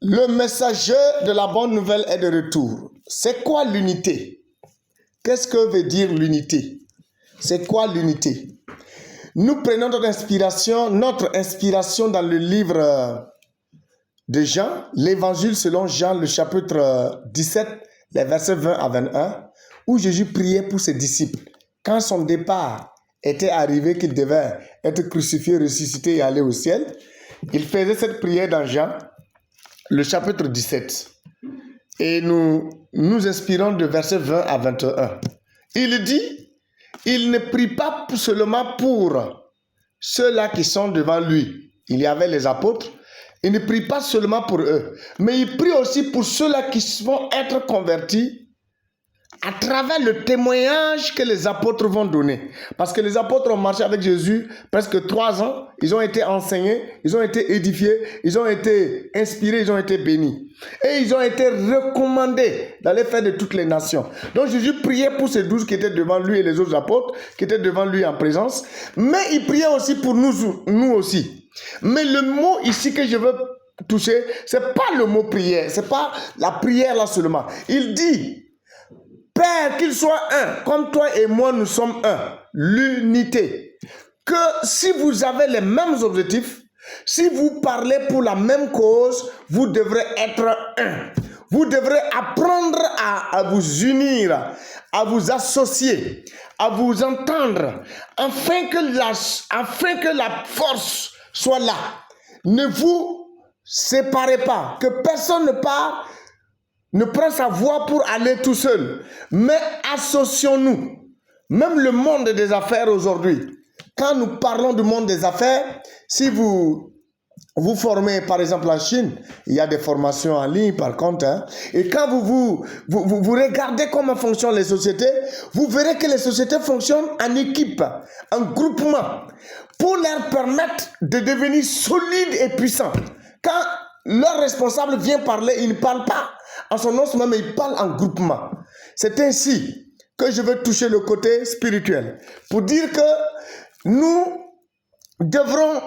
Le messager de la bonne nouvelle est de retour. C'est quoi l'unité? Qu'est-ce que veut dire l'unité? C'est quoi l'unité? Nous prenons notre inspiration dans le livre de Jean, l'évangile selon Jean, le chapitre 17, les versets 20 à 21, où Jésus priait pour ses disciples. Quand son départ était arrivé, qu'il devait être crucifié, ressuscité et aller au ciel, il faisait cette prière dans Jean, le chapitre 17. Et nous inspirons de versets 20 à 21. Il dit, il ne prie pas seulement pour ceux-là qui sont devant lui. Il y avait les apôtres. Il ne prie pas seulement pour eux, mais il prie aussi pour ceux-là qui vont être convertis à travers le témoignage que les apôtres vont donner. Parce que les apôtres ont marché avec Jésus presque 3 ans. Ils ont été enseignés, ils ont été édifiés, ils ont été inspirés, ils ont été bénis. Et ils ont été recommandés d'aller faire de toutes les nations. Donc Jésus priait pour ces 12 qui étaient devant lui et les autres apôtres qui étaient devant lui en présence. Mais il priait aussi pour nous aussi. Mais le mot ici que je veux toucher, c'est pas le mot prière, c'est pas la prière là seulement. Il dit, Père, qu'il soit un, comme toi et moi nous sommes un, l'unité. Que si vous avez les mêmes objectifs, si vous parlez pour la même cause, vous devrez être un. Vous devrez apprendre à vous unir, à vous associer, à vous entendre, afin que la force soit là. Ne vous séparez pas, que personne ne prend sa voix pour aller tout seul, mais associons-nous. Même le monde des affaires aujourd'hui, quand nous parlons du monde des affaires, si vous formez par exemple en Chine, il y a des formations en ligne par contre, et quand vous regardez comment fonctionnent les sociétés, vous verrez que les sociétés fonctionnent en équipe, en groupement, pour leur permettre de devenir solides et puissants. Quand leur responsable vient parler, il ne parle pas en son nom même, il parle en groupement. C'est ainsi que je veux toucher le côté spirituel, pour dire que nous devrons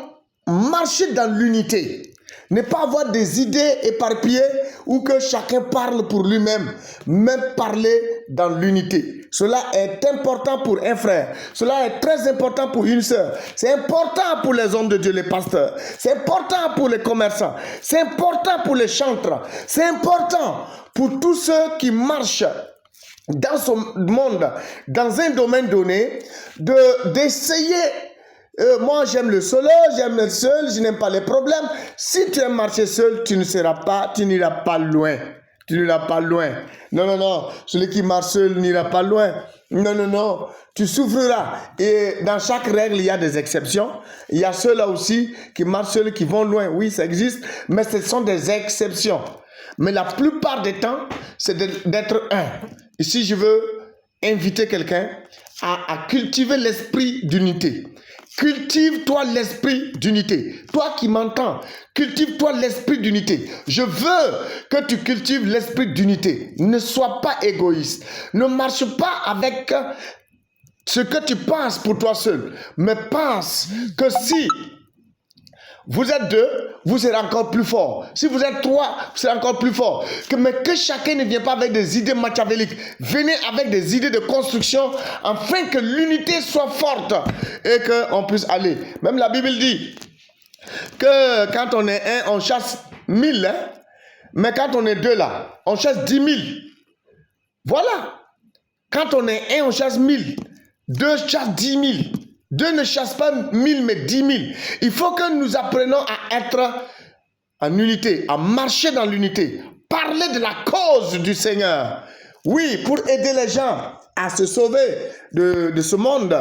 marcher dans l'unité, ne pas avoir des idées éparpillées ou que chacun parle pour lui-même, mais parler dans l'unité. Cela est important pour un frère, cela est très important pour une sœur, c'est important pour les hommes de Dieu, les pasteurs, c'est important pour les commerçants, c'est important pour les chantres, c'est important pour tous ceux qui marchent dans ce monde, dans un domaine donné, d'essayer. Moi j'aime le solo, j'aime être seul, je n'aime pas les problèmes. Si tu aimes marcher seul, tu n'iras pas loin. Tu n'iras pas loin. Non. Celui qui marche seul n'ira pas loin. Non. Tu souffriras. Et dans chaque règle, il y a des exceptions. Il y a ceux-là aussi qui marchent seuls, qui vont loin. Oui, ça existe. Mais ce sont des exceptions. Mais la plupart des temps, c'est d'être un. Ici, je veux inviter quelqu'un à cultiver l'esprit d'unité. Cultive-toi l'esprit d'unité. Toi qui m'entends, cultive-toi l'esprit d'unité. Je veux que tu cultives l'esprit d'unité. Ne sois pas égoïste. Ne marche pas avec ce que tu penses pour toi seul. Mais pense que si vous êtes 2, vous serez encore plus fort. Si vous êtes 3, vous serez encore plus fort. Mais que chacun ne vienne pas avec des idées machiavéliques. Venez avec des idées de construction afin que l'unité soit forte et qu'on puisse aller. Même la Bible dit que quand on est un, on chasse 1000. Mais quand on est 2 là, on chasse 10 000. Voilà. Quand on est un, on chasse 1000. 2 chassent 10 000. 2 ne chassent pas 1000 mais 10 000. Il faut que nous apprenions à être en unité, à marcher dans l'unité, parler de la cause du Seigneur. Oui, pour aider les gens à se sauver de ce monde,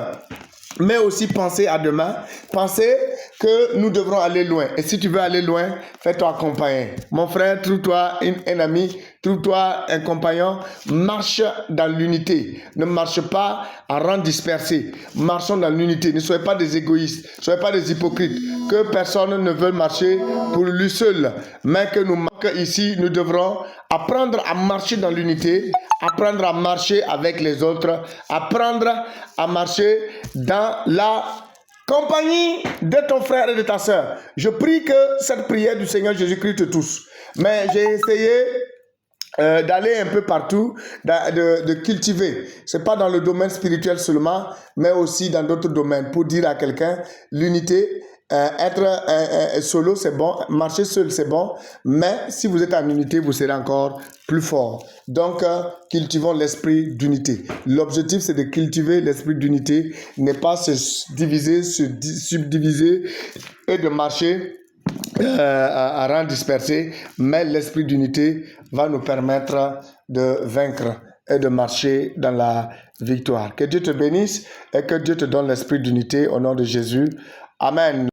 mais aussi penser à demain, penser que nous devrons aller loin. Et si tu veux aller loin, fais-toi accompagner. Mon frère, trouve-toi un ami, trouve-toi un compagnon, marche dans l'unité. Ne marche pas à rang dispersé. Marchons dans l'unité. Ne soyez pas des égoïstes, ne soyez pas des hypocrites. Que personne ne veuille marcher pour lui seul, mais que ici, nous devrons apprendre à marcher dans l'unité, apprendre à marcher avec les autres, apprendre à marcher dans la compagnie de ton frère et de ta sœur. Je prie que cette prière du Seigneur Jésus-Christ te touche. Mais j'ai essayé d'aller un peu partout, de cultiver. C'est pas dans le domaine spirituel seulement, mais aussi dans d'autres domaines. Pour dire à quelqu'un, l'unité, être solo, c'est bon. Marcher seul, c'est bon. Mais si vous êtes en unité, vous serez encore plus fort. Donc, cultivons l'esprit d'unité. L'objectif, c'est de cultiver l'esprit d'unité, ne pas se diviser, se subdiviser et de marcher à rang dispersé, mais l'esprit d'unité va nous permettre de vaincre et de marcher dans la victoire. Que Dieu te bénisse et que Dieu te donne l'esprit d'unité au nom de Jésus. Amen.